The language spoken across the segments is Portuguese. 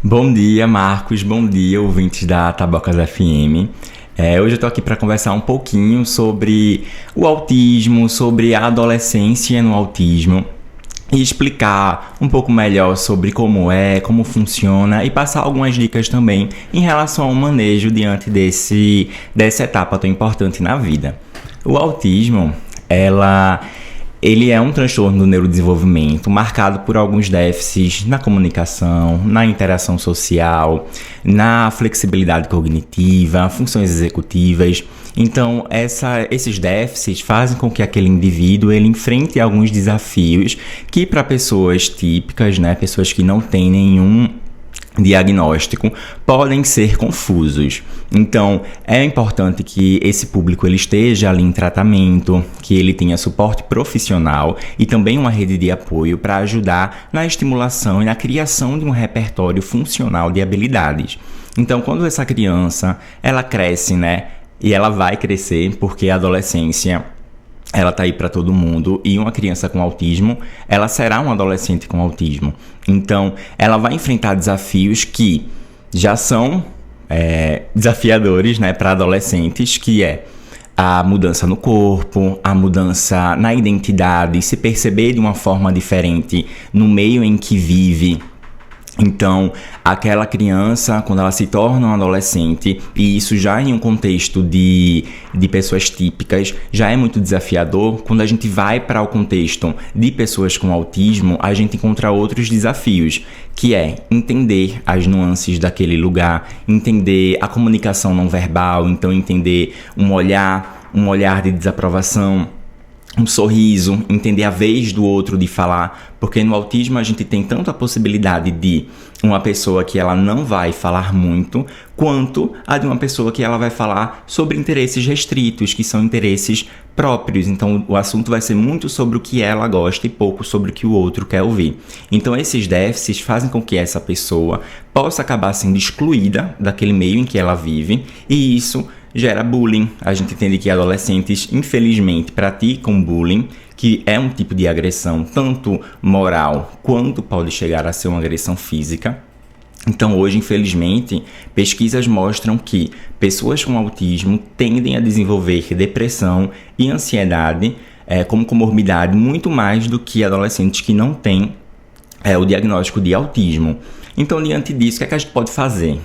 Bom dia, Marcos. Bom dia, ouvintes da Tabocas FM. Hoje eu tô aqui para conversar um pouquinho sobre o autismo, sobre a adolescência no autismo e explicar um pouco melhor sobre como funciona e passar algumas dicas também em relação ao manejo diante dessa etapa tão importante na vida. O autismo, ele é um transtorno do neurodesenvolvimento marcado por alguns déficits na comunicação, na interação social, na flexibilidade cognitiva, funções executivas. Então, esses déficits fazem com que aquele indivíduo ele enfrente alguns desafios que para pessoas típicas, pessoas que não têm nenhum diagnóstico, podem ser confusos. Então, é importante que esse público ele esteja ali em tratamento, que ele tenha suporte profissional e também uma rede de apoio para ajudar na estimulação e na criação de um repertório funcional de habilidades. Então, quando essa criança, ela cresce, e ela vai crescer porque a adolescência ela tá aí para todo mundo e uma criança com autismo, ela será um adolescente com autismo. Então, ela vai enfrentar desafios que já são desafiadores, para adolescentes, que é a mudança no corpo, a mudança na identidade, se perceber de uma forma diferente no meio em que vive. Então, aquela criança, quando ela se torna um adolescente, e isso já em um contexto de pessoas típicas, já é muito desafiador. Quando a gente vai para o contexto de pessoas com autismo, a gente encontra outros desafios, que é entender as nuances daquele lugar, entender a comunicação não verbal, então entender um olhar de desaprovação, um sorriso, entender a vez do outro de falar, porque no autismo a gente tem tanto a possibilidade de uma pessoa que ela não vai falar muito, quanto a de uma pessoa que ela vai falar sobre interesses restritos, que são interesses próprios. Então o assunto vai ser muito sobre o que ela gosta e pouco sobre o que o outro quer ouvir. Então esses déficits fazem com que essa pessoa possa acabar sendo excluída daquele meio em que ela vive, e isso gera bullying. A gente entende que adolescentes, infelizmente, praticam bullying, que é um tipo de agressão tanto moral quanto pode chegar a ser uma agressão física. Então, hoje, infelizmente, pesquisas mostram que pessoas com autismo tendem a desenvolver depressão e ansiedade como comorbidade muito mais do que adolescentes que não têm o diagnóstico de autismo. Então, diante disso, o que a gente pode fazer,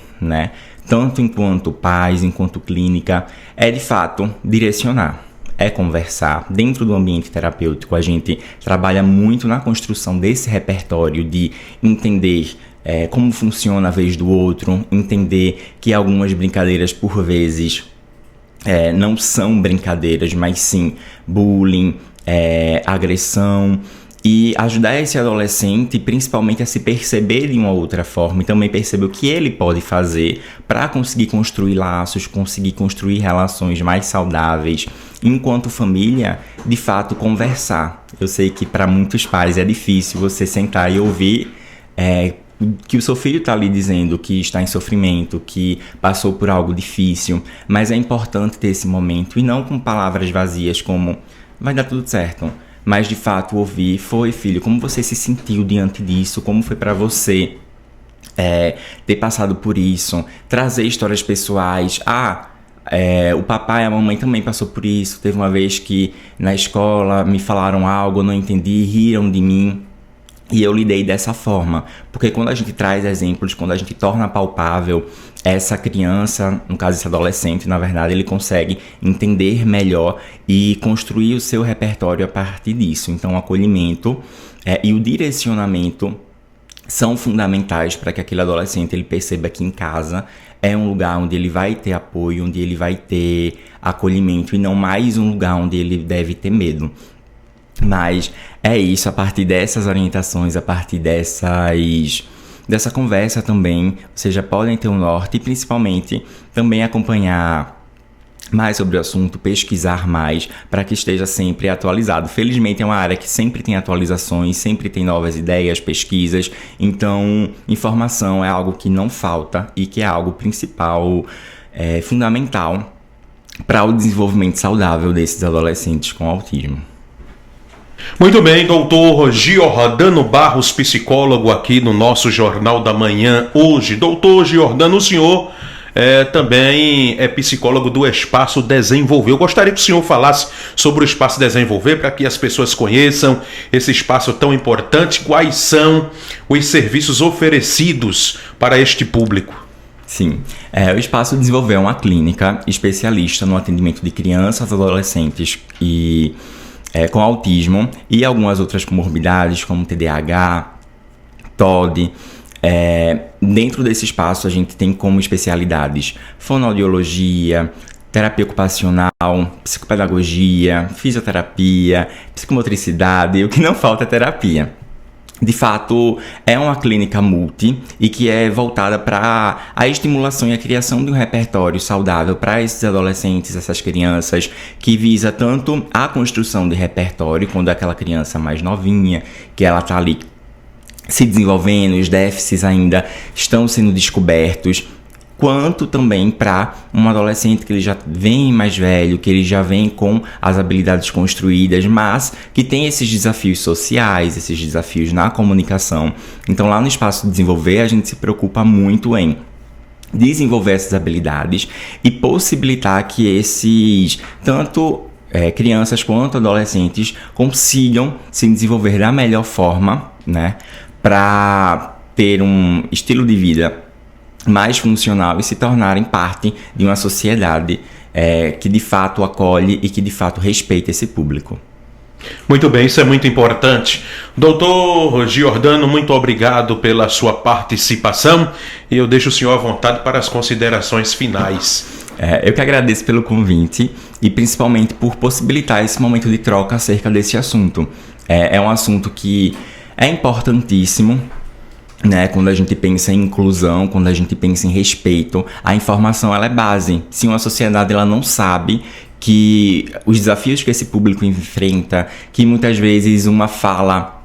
Tanto enquanto pais, enquanto clínica, é de fato direcionar, é conversar. Dentro do ambiente terapêutico, a gente trabalha muito na construção desse repertório de entender como funciona a vez do outro, entender que algumas brincadeiras, por vezes, não são brincadeiras, mas sim bullying, agressão, e ajudar esse adolescente principalmente a se perceber de uma outra forma e também perceber o que ele pode fazer para conseguir construir laços, conseguir construir relações mais saudáveis. Enquanto família, de fato, conversar. Eu sei que para muitos pais é difícil você sentar e ouvir que o seu filho está ali dizendo que está em sofrimento, que passou por algo difícil, mas é importante ter esse momento e não com palavras vazias como vai dar tudo certo. Mas de fato ouvir, foi filho, como você se sentiu diante disso, como foi para você ter passado por isso, trazer histórias pessoais, o papai e a mamãe também passou por isso, teve uma vez que na escola me falaram algo, eu não entendi, riram de mim. E eu lidei dessa forma, porque quando a gente traz exemplos, quando a gente torna palpável, essa criança, no caso esse adolescente, na verdade, ele consegue entender melhor e construir o seu repertório a partir disso. Então, o acolhimento e o direcionamento são fundamentais para que aquele adolescente ele perceba que em casa é um lugar onde ele vai ter apoio, onde ele vai ter acolhimento e não mais um lugar onde ele deve ter medo. Mas é isso, a partir dessas orientações, a partir dessa conversa também, vocês já podem ter um norte e principalmente também acompanhar mais sobre o assunto, pesquisar mais para que esteja sempre atualizado. Felizmente é uma área que sempre tem atualizações, sempre tem novas ideias, pesquisas, então informação é algo que não falta e que é algo principal, fundamental para o desenvolvimento saudável desses adolescentes com autismo. Muito bem, doutor Giordano Barros, psicólogo aqui no nosso Jornal da Manhã hoje. Doutor Giordano, o senhor também é psicólogo do Espaço Desenvolver. Eu gostaria que o senhor falasse sobre o Espaço Desenvolver para que as pessoas conheçam esse espaço tão importante. Quais são os serviços oferecidos para este público? Sim, o Espaço Desenvolver é uma clínica especialista no atendimento de crianças, adolescentes e com autismo e algumas outras comorbidades como TDAH, TOD. Dentro desse espaço a gente tem como especialidades fonoaudiologia, terapia ocupacional, psicopedagogia, fisioterapia, psicomotricidade, e o que não falta é terapia. De fato, é uma clínica multi e que é voltada para a estimulação e a criação de um repertório saudável para esses adolescentes, essas crianças, que visa tanto a construção de repertório, quando é aquela criança mais novinha, que ela está ali se desenvolvendo, os déficits ainda estão sendo descobertos, quanto também para um adolescente que ele já vem mais velho, que ele já vem com as habilidades construídas, mas que tem esses desafios sociais, esses desafios na comunicação. Então lá no Espaço Desenvolver a gente se preocupa muito em desenvolver essas habilidades e possibilitar que esses, tanto crianças quanto adolescentes, consigam se desenvolver da melhor forma, né, para ter um estilo de vida mais funcional e se tornarem parte de uma sociedade que de fato acolhe e que de fato respeita esse público. Muito bem, isso é muito importante. Doutor Giordano, muito obrigado pela sua participação e eu deixo o senhor à vontade para as considerações finais. Eu que agradeço pelo convite e principalmente por possibilitar esse momento de troca acerca desse assunto. É um assunto que é importantíssimo, né? Quando a gente pensa em inclusão, quando a gente pensa em respeito, a informação ela é base. Se uma sociedade ela não sabe que os desafios que esse público enfrenta, que muitas vezes uma fala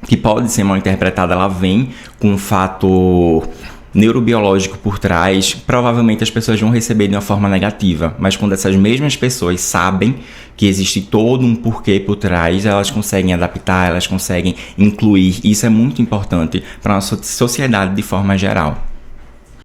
que pode ser mal interpretada, ela vem com um fator neurobiológico por trás, provavelmente as pessoas vão receber de uma forma negativa, mas quando essas mesmas pessoas sabem que existe todo um porquê por trás, elas conseguem adaptar, elas conseguem incluir. Isso é muito importante para a nossa sociedade de forma geral.